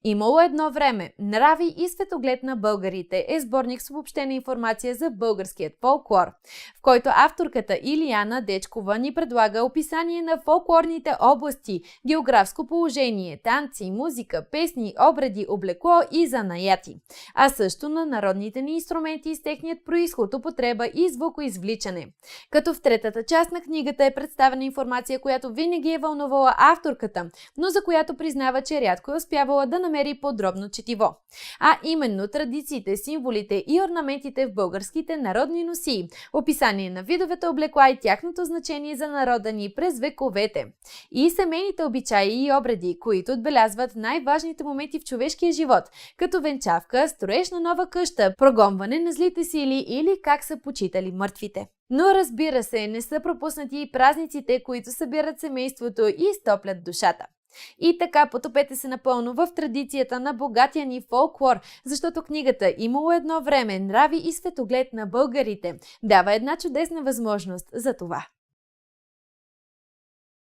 Имало едно време. Нрави и светоглед на българите е сборник с обобщена информация за българският фолклор, в който авторката Илияна Дечкова ни предлага описание на фолклорните области, географско положение, танци, музика, песни, обреди, облекло и занаяти, а също на народните ни инструменти с техният произход, употреба и звукоизвличане. Като в третата част на книгата е представена информация, която винаги е вълнувала авторката, но за която признава, че рядко е успявала да намери подробно четиво. А именно традициите, символите и орнаментите в българските народни носии, описание на видовете облекла и тяхното значение за народа ни през вековете, и семейните обичаи и обреди, които отбелязват най-важните моменти в човешкия живот, като венчавка, строеж на нова къща, прогонване на злите сили или как са почитали мъртвите. Но разбира се, не са пропуснати и празниците, които събират семейството и стоплят душата. И така потопете се напълно в традицията на богатия ни фолклор, защото книгата "Имало едно време. Нрави и светоглед на българите" дава една чудесна възможност за това.